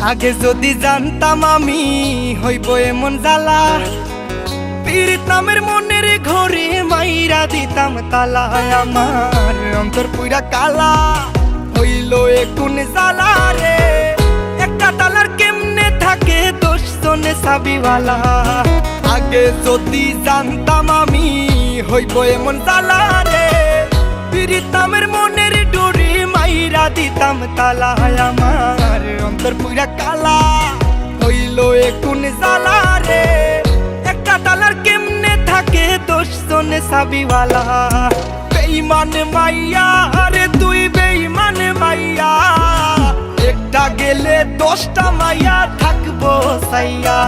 আগে যদি জানতাম আমি হইব এমন জ্বালা, পীড়িত নামের মনের ঘরে মাইরা দিতাম তালা। আমার অন্তর পুরা কালা হইল এ কোন জ্বালা রে। একটা তালার কেমনে থাকে 10 জনে চাবিওয়ালা। আগে যদি জানতাম আমি হইব এমন জ্বালা রে, পীড়িত নামের মনের ডোরে মাইরা দিতাম তালা। আমার অন্তর পুরা কালা হইল এ কোন জ্বালা রে। একটা তালার কেমনে থাকে 10 জনে চাবিওয়ালা। বেঈমান মাইয়া রে তুই বেঈমান মাইয়া, একটা গেলে 10টা মাইয়া থাকবো সাইয়া।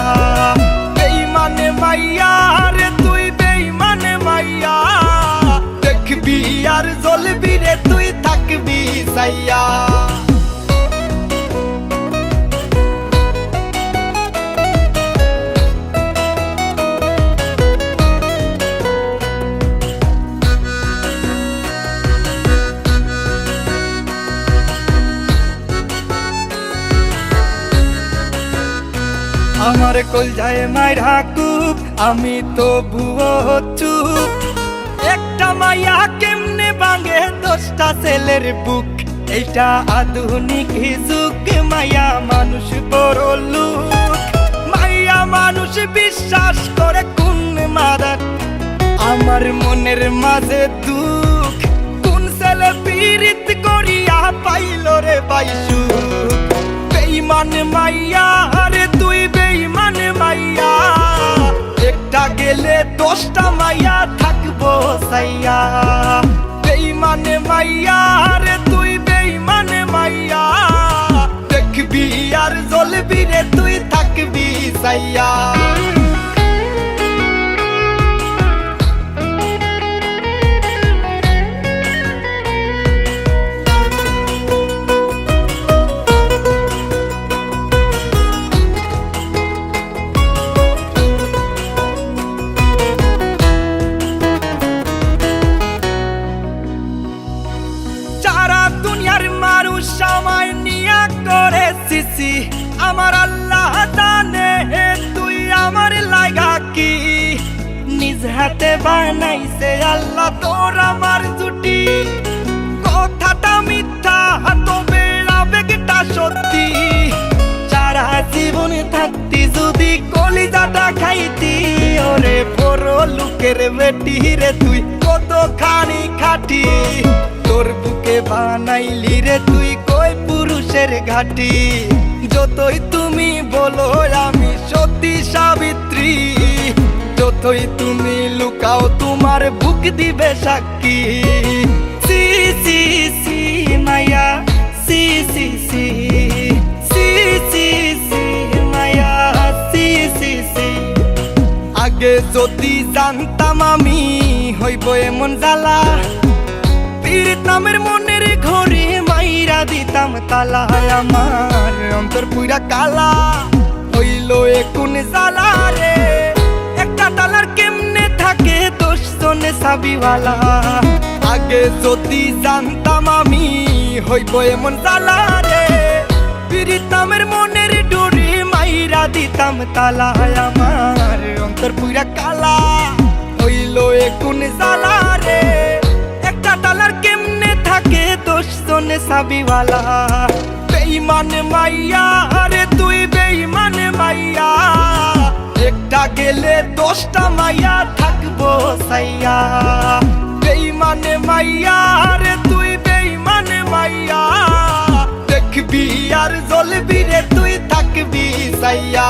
বেঈমান মাইয়া রে তুই বেঈমান মাইয়া, দেখবি আর জ্বলবি রে তুই থাকবি সাইয়া। আমার কলজায় মাইরা কুপ, আমি তো ভুয়ো চুপ। একটা মাইয়া কেমনে ভাঙে 10টা ছেলের বুক। এইটা আধুনিক যুগ, মাইয়া মানুষ বড় লোক। মাইয়া মানুষ বিশ্বাস করে কোন মাদার, আমার মনের মাঝে দুঃখ। কোন ছেলে পীড়িত করিয়া পাইল রে বাইসু। বেঈমান মাইয়া রে তুই বেঈমান মাইয়া, একটা গেলে 10টা মাইয়া থাকবো সাইয়া। বেঈমান মাইয়া রে তুই বেঈমান মাইয়া, দেখবি আর জ্বলবি রে তুই থাকবি সাইয়া। সময় নিয়া করে সিসি, আমার আল্লাহ জানে তুই আমার লাগা কি। নিজ হাতে বানাইছে আল্লাহ তোর আমার জুটি। কথাটা মিথ্যা তবে আবেগটা সত্যি। সারা জীবন থাকতি যদি কলিজাটা খাইতি, ওরে বড় লোকের বেটি রে তুই কতখানি খাটি। তোর বুকে বানাইলি রে তুই কই পুরুষের ঘাটি। যতই তুমি বলো আমি সতী সাবিত্রী, যতই তুমি লুকাও তোমার বুক দিবে সাক্ষী। সি সি সি মায়া সি সি সি সি সি সি মায়া সি সি সি। আগে যদি জানতাম আমি হইব এমন জ্বালা, পীড়িত নামের মনের ঘরে মাইরা দিতাম তালা। আমার অন্তর পুরা কালা হইল এ কোন জ্বালা রে। একটা তালার কেমনে থাকে 10 জনে চাবিওয়ালা। আগে যদি জানতাম আমি হইব এমন জ্বালা রে, পীড়িত নামের মনের ডোরে মাইরা দিতাম তালা। আমার অন্তর পুরা কালা হইল এ কোন জ্বালা রে। একটা তালার কেমনে থাকে 10 জনে চাবিওয়ালা। বেঈমান মাইয়া রে তুই বেঈমান মাইয়া, একটা গেলে 10টা মাইয়া থাকবো সাইয়া। বেঈমান মাইয়া রে তুই বেঈমান মাইয়া, দেখবি আর জ্বলবি রে তুই থাকবি সাইয়া।